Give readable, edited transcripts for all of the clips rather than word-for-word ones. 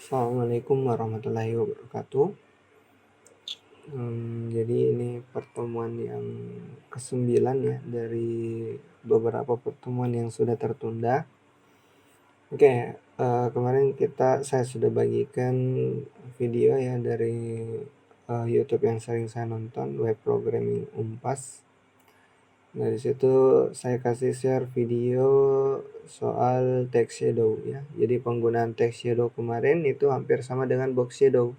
Assalamualaikum warahmatullahi wabarakatuh. Jadi ini pertemuan yang ke-9 ya dari beberapa pertemuan yang sudah tertunda. Oke, kemarin saya sudah bagikan video ya dari YouTube yang sering saya nonton, web programming Unpas. Nah, di situ saya kasih share video soal text shadow ya. Jadi penggunaan text shadow kemarin itu hampir sama dengan box shadow.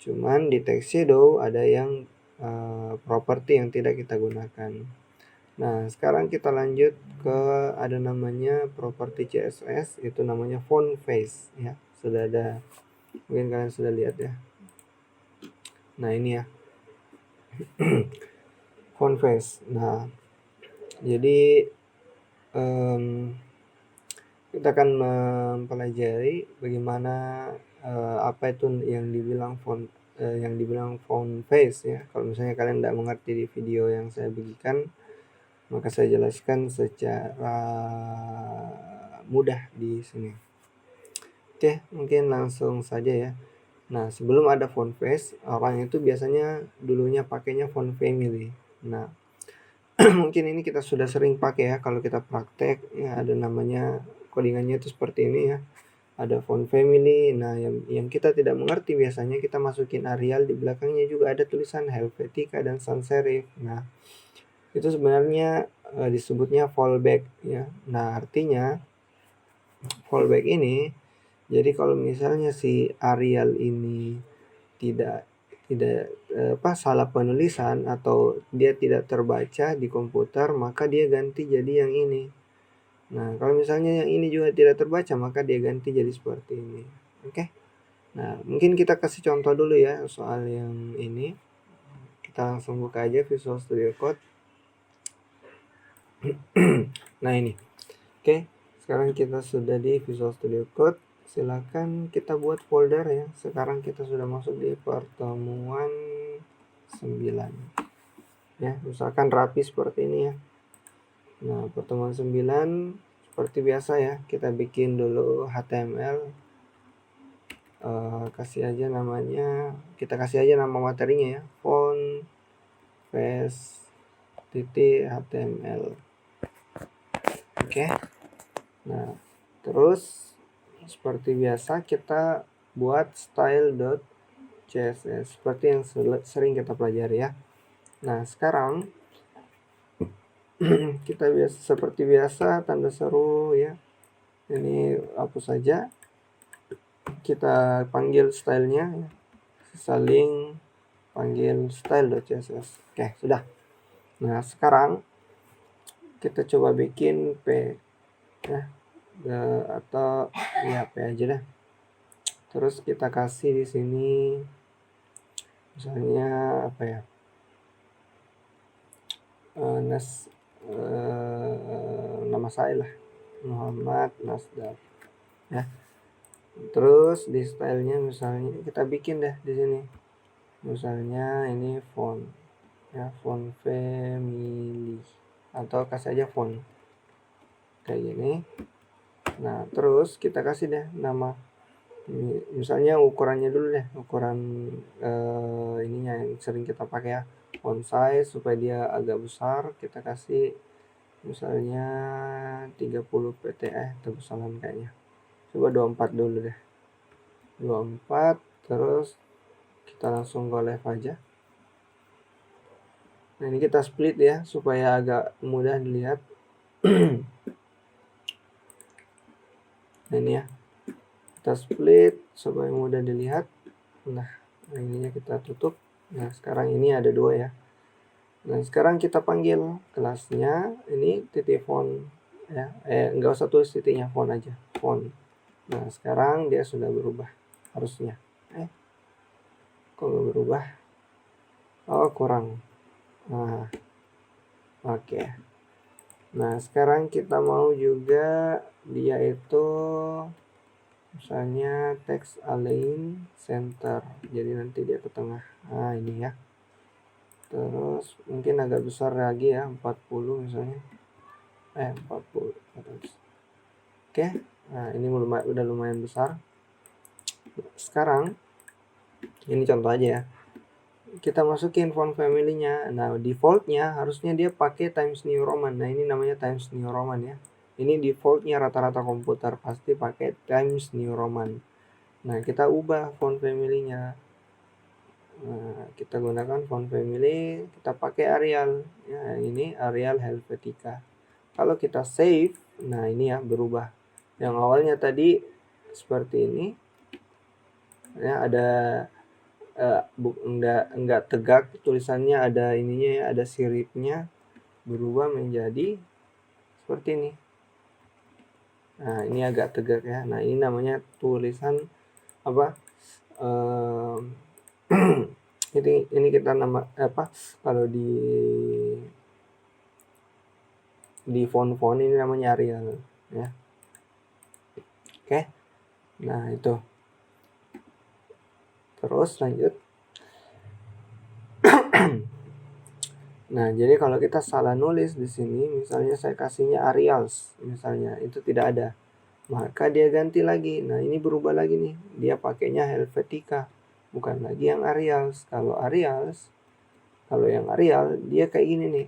Cuman di text shadow ada yang properti yang tidak kita gunakan. Nah, sekarang kita lanjut ke ada namanya properti CSS, itu namanya font face ya. Sudah ada, mungkin kalian sudah lihat ya. Nah, ini ya. Font face. Nah, jadi kita akan mempelajari bagaimana apa itu yang dibilang font face ya. Kalau misalnya kalian tidak mengerti di video yang saya bagikan, maka saya jelaskan secara mudah di sini. Oke, mungkin langsung saja ya. Nah, sebelum ada font face, orang itu biasanya dulunya pakainya font family. Nah, mungkin ini kita sudah sering pakai ya kalau kita praktek ya, ada namanya codingannya itu seperti ini ya. Ada font family. Nah, yang kita tidak mengerti biasanya kita masukin Arial, di belakangnya juga ada tulisan Helvetica dan sans serif. Nah, itu sebenarnya disebutnya fallback ya. Nah, artinya fallback ini, jadi kalau misalnya si Arial ini tidak salah penulisan atau dia tidak terbaca di komputer, maka dia ganti jadi yang ini. Nah, kalau misalnya yang ini juga tidak terbaca, maka dia ganti jadi seperti ini. Oke. Nah, mungkin kita kasih contoh dulu ya soal yang ini. Kita langsung buka aja Visual Studio Code. Nah, ini. Oke, sekarang kita sudah di Visual Studio Code. Silakan kita buat folder ya. Sekarang kita sudah masuk di pertemuan 9. Ya, misalkan rapi seperti ini ya. Nah, pertemuan 9 seperti biasa ya, kita bikin dulu HTML. Kita kasih aja nama materinya ya, font face .html. Oke. Nah, terus seperti biasa kita buat style.css seperti yang sering kita pelajari ya. Nah, sekarang kita seperti biasa tanda seru ya. Ini hapus saja. Kita panggil stylenya ya. Saling panggil style.css. Oke, sudah. Nah, sekarang kita coba bikin P ya. Atau ya P aja dah. Terus kita kasih di sini misalnya apa ya? Nama saya lah, Muhammad Nasdar ya. Terus di stylenya misalnya kita bikin deh di sini. Misalnya ini font ya, font family, atau kasih aja font kayak gini. Nah, terus kita kasih deh nama, misalnya ukurannya dulu deh, ukuran ininya yang sering kita pakai ya, font size supaya dia agak besar. Kita kasih misalnya 30 pts, tebesalan kayaknya. Coba 24 dulu deh, 24. Terus kita langsung go live aja. Nah, ini kita split ya supaya agak mudah dilihat. Nah, ini ya, kita split supaya mudah dilihat. Nah, ininya kita tutup. Nah, sekarang ini ada 2 ya. Nah, sekarang kita panggil kelasnya ini titik font ya. Enggak usah tulis titiknya, font aja, font. Nah, sekarang dia sudah berubah harusnya. Kok nggak berubah? Oh, kurang. Nah, oke. Nah, sekarang kita mau juga dia itu misalnya text align center, jadi nanti dia ke tengah. Nah, ini ya. Terus mungkin agak besar lagi ya, 40 misalnya. 40. Oke. Nah, ini udah lumayan besar. sekarang ini contoh aja ya, kita masukin font family-nya. Nah, defaultnya harusnya dia pakai Times New Roman. Nah, ini namanya Times New Roman ya. Ini defaultnya rata-rata komputer pasti pakai Times New Roman. Nah, kita ubah font family-nya. Nah, kita gunakan font family, kita pakai Arial. Ya, ini Arial Helvetica. Kalau kita save, nah ini ya berubah. Yang awalnya tadi seperti ini, ya ada enggak tegak tulisannya, ada ininya ya, ada siripnya, berubah menjadi seperti ini. Nah, ini agak tegak ya. Nah, ini namanya tulisan apa? Ini kita nama apa? Kalau di font-font ini namanya Arial ya. Oke. Nah, itu. Terus lanjut. Nah, jadi kalau kita salah nulis di sini, misalnya saya kasihnya Arials, misalnya itu tidak ada, maka dia ganti lagi. Nah, ini berubah lagi nih, dia pakainya Helvetica, bukan lagi yang Arials. Kalau yang Arial dia kayak gini nih.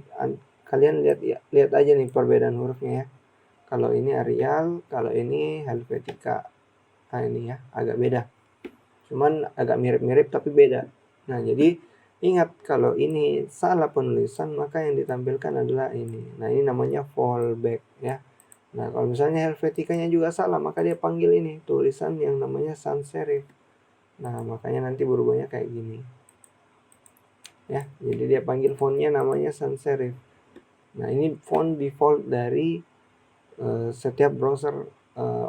Kalian lihat aja nih perbedaan hurufnya ya. Kalau ini Arial, kalau ini Helvetica. Nah, ini ya agak beda. Cuman agak mirip-mirip tapi beda. Nah, jadi ingat kalau ini salah penulisan maka yang ditampilkan adalah ini. Nah, ini namanya fallback ya. Nah, kalau misalnya Helvetica-nya juga salah maka dia panggil ini tulisan yang namanya sans serif. Nah, makanya nanti berubahnya kayak gini. Ya, jadi dia panggil fontnya namanya sans serif. Nah, ini font default dari setiap browser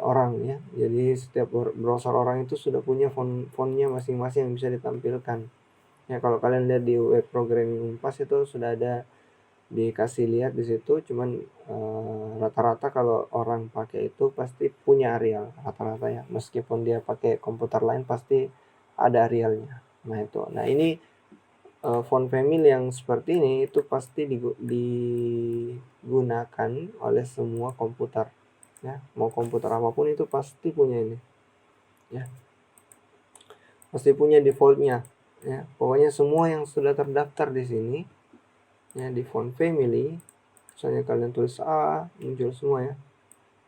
orang ya. Jadi setiap browser orang itu sudah punya fontnya masing-masing yang bisa ditampilkan. Ya, kalau kalian lihat di web programming Unpas itu sudah ada dikasih lihat di situ. Cuman rata-rata kalau orang pakai itu pasti punya Arial rata-rata ya. Meskipun dia pakai komputer lain pasti ada Arialnya. Nah, itu. Nah, ini font family yang seperti ini itu pasti digunakan oleh semua komputer ya. Mau komputer apapun itu pasti punya ini ya. Pasti punya defaultnya ya. Pokoknya semua yang sudah terdaftar di sini ya di font family, misalnya kalian tulis A muncul semua ya.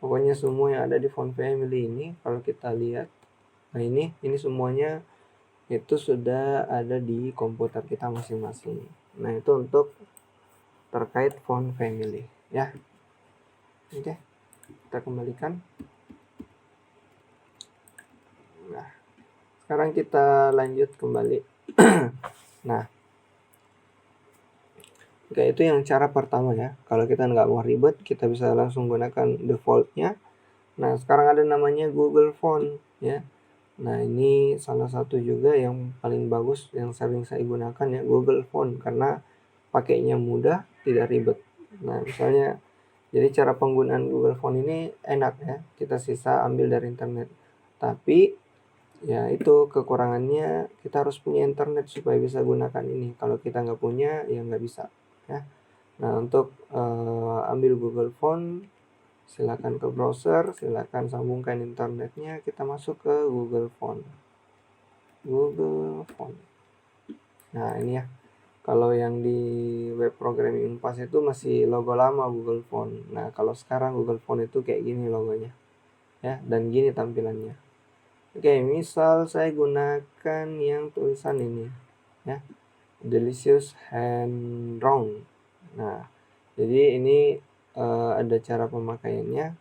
Pokoknya semua yang ada di font family ini kalau kita lihat, nah ini semuanya itu sudah ada di komputer kita masing-masing. Nah, itu untuk terkait font family ya. Oke, kita kembalikan. Nah, sekarang kita lanjut kembali. Nah, oke, itu yang cara pertama ya. Kalau kita nggak mau ribet, kita bisa langsung gunakan defaultnya. Nah, sekarang ada namanya Google Font ya. Nah, ini salah satu juga yang paling bagus yang sering saya gunakan ya, Google Font, karena pakainya mudah, tidak ribet. Nah, misalnya jadi cara penggunaan Google Font ini enak ya, kita sisa ambil dari internet. Tapi ya itu kekurangannya, kita harus punya internet supaya bisa gunakan ini. Kalau kita nggak punya ya nggak bisa ya. Nah, untuk ambil Google Font, silakan ke browser, silakan sambungkan internetnya, kita masuk ke Google Font. Nah, ini ya. Kalau yang di web programming Unpas itu masih logo lama Google Font. Nah, kalau sekarang Google Font itu kayak gini logonya. Ya, dan gini tampilannya. Oke, misal saya gunakan yang tulisan ini ya. Delicious hand drawn. Nah, jadi ini ada cara pemakaiannya.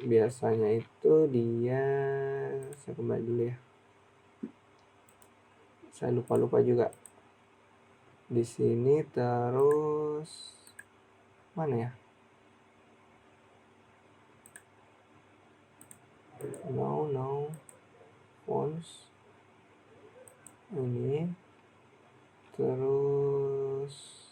Biasanya itu dia, saya kembali dulu ya. Saya lupa juga. Di sini terus mana ya? No fonts. Ini terus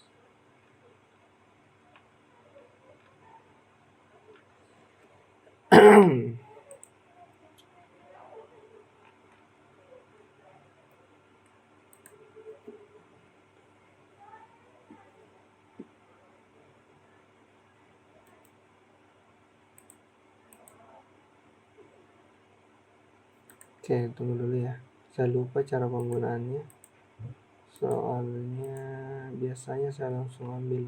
Oke, tunggu dulu ya. Saya lupa cara penggunaannya. Soalnya biasanya saya langsung ambil.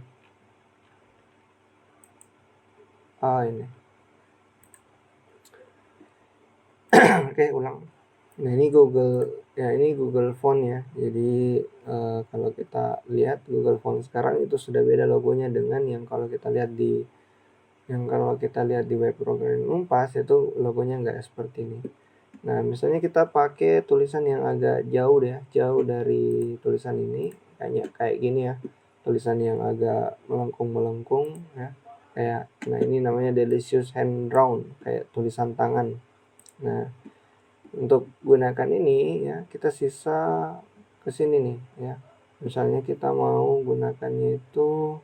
Ini. Oke, ulang. Nah, ini Google Phone ya. Jadi kalau kita lihat Google Phone sekarang itu sudah beda logonya dengan yang kalau kita lihat di web programming Unpas itu logonya nggak seperti ini. Nah, misalnya kita pakai tulisan yang agak jauh dari tulisan ini, kayak gini ya. Tulisan yang agak melengkung ya. Nah, ini namanya delicious hand drawn, kayak tulisan tangan. Nah, untuk gunakan ini ya, kita sisa ke sini nih ya. Misalnya kita mau gunakannya itu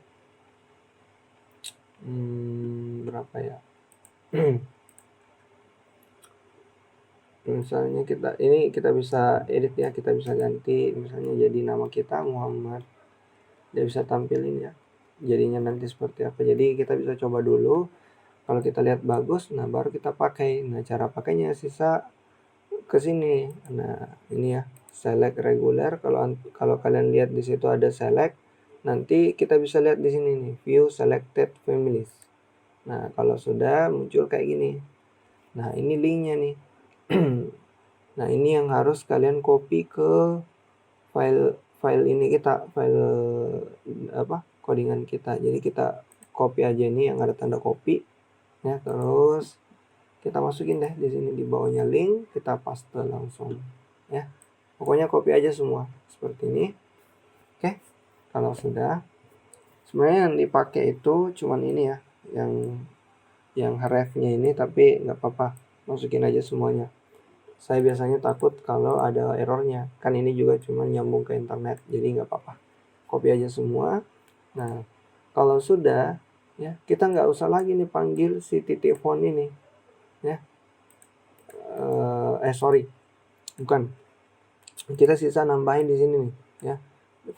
berapa ya? Misalnya kita bisa edit ya, kita bisa ganti misalnya jadi nama kita Muhammad. Dia bisa tampilin ya. Jadinya nanti seperti apa. Jadi kita bisa coba dulu. Kalau kita lihat bagus, nah baru kita pakai. Nah, cara pakainya sisa ke sini. Nah, ini ya, select regular. Kalau kalian lihat di situ ada select, nanti kita bisa lihat di sini nih, view selected families. Nah, kalau sudah muncul kayak gini. Nah, ini linknya nih. Nah, ini yang harus kalian copy ke file ini kita, codingan kita. Jadi kita copy aja ini yang ada tanda copy ya, terus kita masukin deh di sini di bawahnya link, kita paste langsung ya. Pokoknya copy aja semua seperti ini. Oke. Kalau sudah, sebenarnya yang dipakai itu cuman ini ya, yang hrefnya ini, tapi nggak apa-apa, masukin aja semuanya. Saya biasanya takut kalau ada errornya, kan ini juga cuma nyambung ke internet, jadi nggak apa-apa, copy aja semua. Nah, kalau sudah ya, kita nggak usah lagi nih panggil si titik font ini ya. Bukan, kita sisa nambahin di sini nih ya,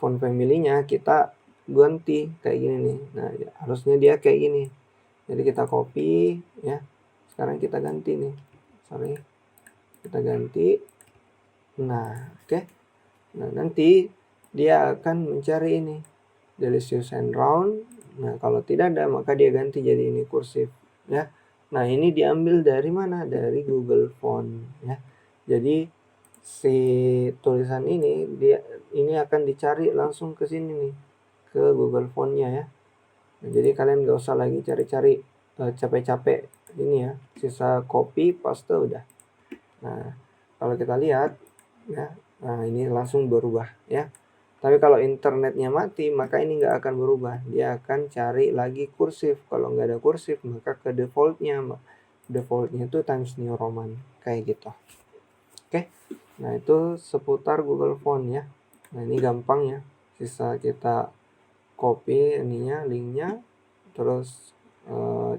font family-nya kita ganti kayak gini nih. Nah, ya, harusnya dia kayak gini. Jadi kita copy ya. Sekarang kita ganti nih. Kita ganti. Nah, oke. Nah, nanti dia akan mencari ini delicious and round. Nah, kalau tidak ada maka dia ganti jadi ini kursif ya. Nah, ini diambil dari mana? Dari Google Font ya. Jadi si tulisan ini akan dicari langsung ke sini nih, ke Google Font-nya ya. Nah, jadi kalian nggak usah lagi cari-cari capek-capek ini ya, sisa copy paste udah. Nah, kalau kita lihat ya, nah ini langsung berubah ya. Tapi kalau internetnya mati maka ini nggak akan berubah, dia akan cari lagi kursif. Kalau nggak ada kursif maka ke defaultnya itu Times New Roman kayak gitu. Oke. Nah, itu seputar Google Font ya. Nah, ini gampang ya. Sisa kita copy ininya, linknya, terus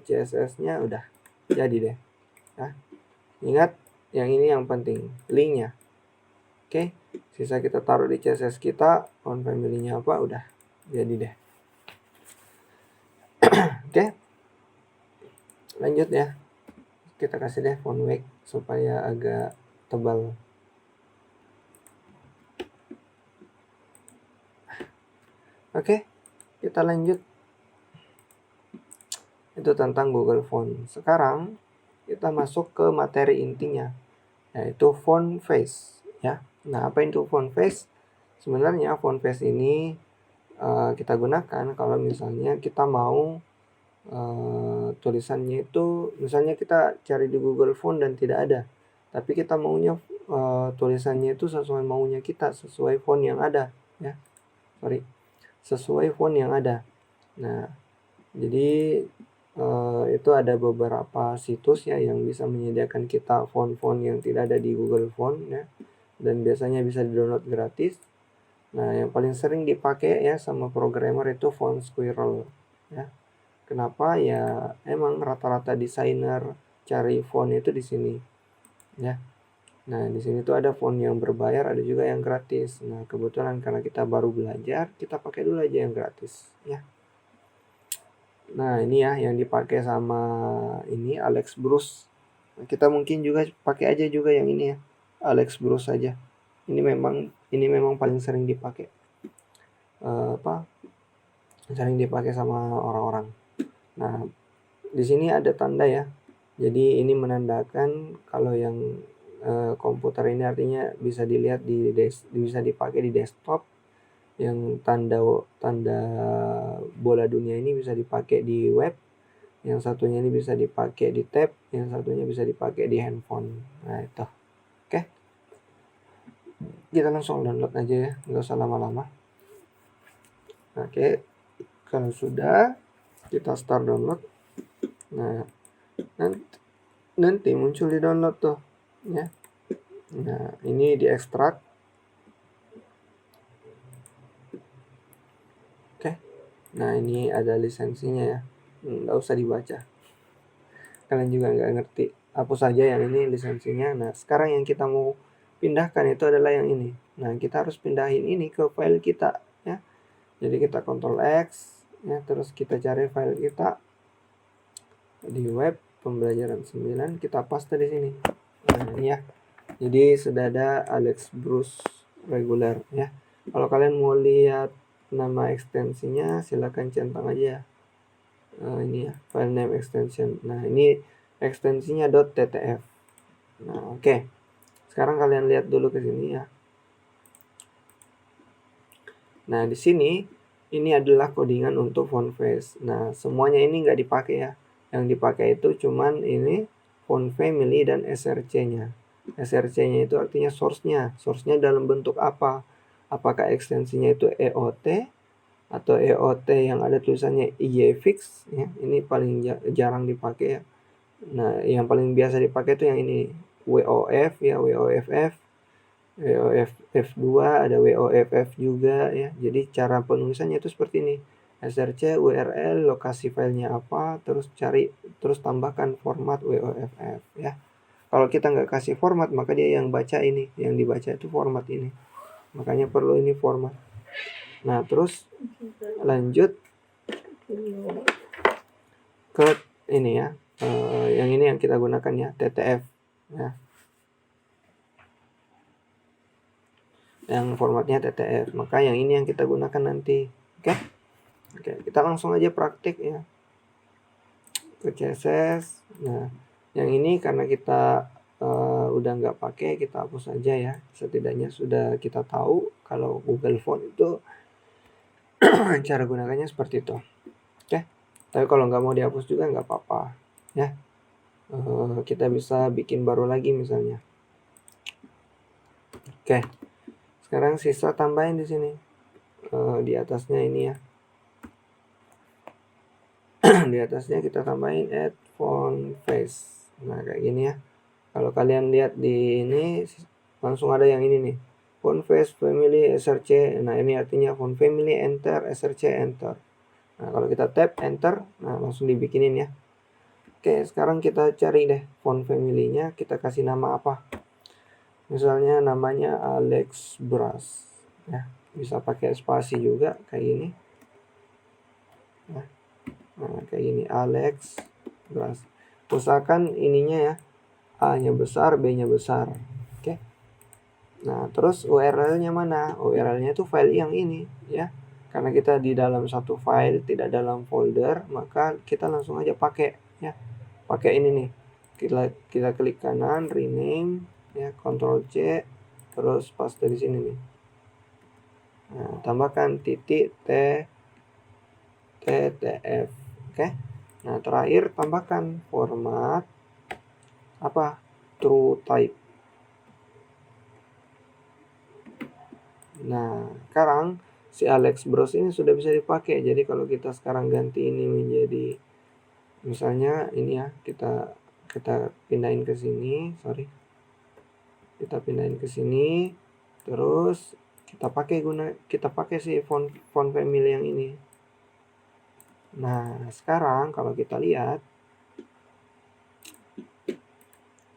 CSS-nya udah jadi deh. Nah, ingat yang ini yang penting, linknya. Oke, sisa kita taruh di CSS kita, font family-nya apa, udah jadi deh. Oke, lanjut ya. Kita kasih deh font weight supaya agak tebal. Oke, kita lanjut. Itu tentang Google Font. Sekarang kita masuk ke materi intinya, yaitu font face ya. Nah, apa itu font face? Sebenarnya font face ini kita gunakan kalau misalnya kita mau tulisannya itu, misalnya kita cari di Google Font dan tidak ada, tapi kita maunya tulisannya itu sesuai maunya kita, sesuai font yang ada ya. Sesuai font yang ada. Nah, jadi itu ada beberapa situs ya yang bisa menyediakan kita font-font yang tidak ada di Google Font ya, dan biasanya bisa di-download gratis. Nah, yang paling sering dipakai ya sama programmer itu Font Squirrel ya. Kenapa? Ya emang rata-rata desainer cari font itu di sini ya. Nah, di sini tuh ada font yang berbayar, ada juga yang gratis. Nah, kebetulan karena kita baru belajar, kita pakai dulu aja yang gratis ya. Nah, ini ya yang dipakai sama ini Alex Bruce. Nah, kita mungkin juga pakai aja juga yang ini ya. Alex Bruce saja. Ini memang paling sering dipakai. Sering dipakai sama orang-orang. Nah, di sini ada tanda ya. Jadi ini menandakan kalau yang komputer ini artinya bisa dilihat bisa dipakai di desktop. Yang tanda bola dunia ini bisa dipakai di web. Yang satunya ini bisa dipakai di tab, yang satunya bisa dipakai di handphone. Nah, itu. Oke. Kita langsung download aja ya, nggak usah lama-lama. Oke. Kalau sudah, kita start download. Nah, nanti muncul di download tuh, ya. Nah, ini diekstrak. Oke. Nah, ini ada lisensinya ya. Nggak usah dibaca. Kalian juga nggak ngerti. Hapus saja yang ini lisensinya. Nah, sekarang yang kita mau pindahkan itu adalah yang ini. Nah, kita harus pindahin ini ke file kita ya. Jadi kita Ctrl X ya, terus kita cari file kita di web pembelajaran 9, kita paste di sini. Nah, ini ya. Jadi sudah ada Alex Bruce reguler ya. Kalau kalian mau lihat nama ekstensinya silakan centang aja. Ini ya, file name extension. Nah, ini ekstensinya .ttf. Nah, oke. Sekarang kalian lihat dulu ke sini ya. Nah, di sini ini adalah codingan untuk font face. Nah, semuanya ini nggak dipakai ya. Yang dipakai itu cuman ini font family dan src-nya. src-nya itu artinya source-nya. Source-nya dalam bentuk apa? Apakah ekstensinya itu EOT atau EOT yang ada tulisannya IEFix ya. Ini paling jarang dipakai ya. Nah, yang paling biasa dipakai itu yang ini WOF ya, WOFF, WOFF2, ada WOFF juga ya. Jadi cara penulisannya itu seperti ini. src URL lokasi filenya apa, terus tambahkan format WOFF ya. Kalau kita nggak kasih format maka dia yang baca ini, yang dibaca itu format ini. Makanya perlu ini format. Nah, terus lanjut ke ini ya. Yang ini yang kita gunakan ya, TTF ya. Yang formatnya TTF. Maka yang ini yang kita gunakan nanti. Oke, kita langsung aja praktik ya. Ke CSS. Nah, yang ini karena kita udah nggak pakai, kita hapus saja ya. Setidaknya sudah kita tahu kalau Google Font itu cara gunakannya seperti itu. Oke. Tapi kalau nggak mau dihapus juga nggak apa-apa ya. Kita bisa bikin baru lagi misalnya. Oke. Sekarang sisa tambahin di sini. Di atasnya ini ya. Di atasnya kita tambahin add font face. Nah, kayak gini ya. Kalau kalian lihat di ini langsung ada yang ini nih. Font face family src. Nah, ini artinya font family enter, src enter. Nah, kalau kita tap enter, nah langsung dibikinin ya. Oke, sekarang kita cari deh font family-nya, kita kasih nama apa. Misalnya namanya Alex Brush ya. Bisa pakai spasi juga kayak gini. Nah, kayak gini Alex Brush. Usahakan ininya ya, A-nya besar, B-nya besar. Oke. Nah, terus URL-nya mana? URL-nya itu file yang ini ya. Karena kita di dalam satu file, tidak dalam folder, maka kita langsung aja pakai ya. Pakai ini nih. Kita klik kanan, rename ya, Ctrl C, terus paste di sini nih. Nah, tambahkan titik TTF. Oke. Nah, terakhir tambahkan format apa? True type. Nah, sekarang si Alex Brush ini sudah bisa dipakai. Jadi kalau kita sekarang ganti ini menjadi misalnya ini ya, kita pindahin ke sini, kita pindahin ke sini, terus kita pakai si font family yang ini. Nah, sekarang kalau kita lihat,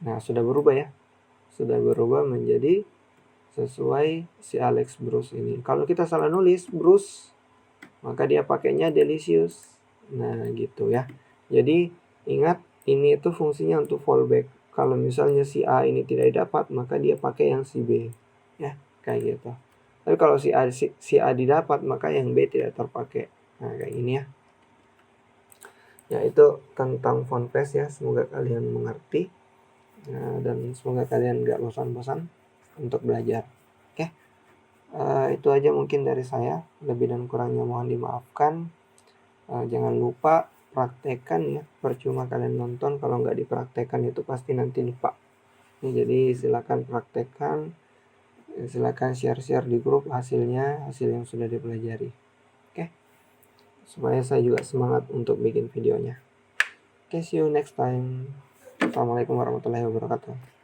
nah sudah berubah ya, sudah berubah menjadi sesuai si Alex Bruce ini. Kalau kita salah nulis Bruce, maka dia pakainya Delicious. Nah, gitu ya. Jadi ingat, ini itu fungsinya untuk fallback. kalau misalnya si A ini tidak dapat, maka dia pakai yang si B, ya, kayak gitu. Tapi kalau si A didapat, maka yang B tidak terpakai. Nah, kayak gini ya. Ya, itu tentang PhonePass ya, semoga kalian mengerti. Nah, dan semoga kalian gak bosan-bosan untuk belajar. Oke, itu aja mungkin dari saya. Lebih dan kurangnya mohon dimaafkan. Jangan lupa praktekkan ya, percuma kalian nonton kalau nggak dipraktekkan itu pasti nanti lupa. Jadi silakan praktekkan, silakan share-share di grup hasil yang sudah dipelajari. Oke, supaya saya juga semangat untuk bikin videonya. Oke, see you next time. Assalamualaikum warahmatullahi wabarakatuh.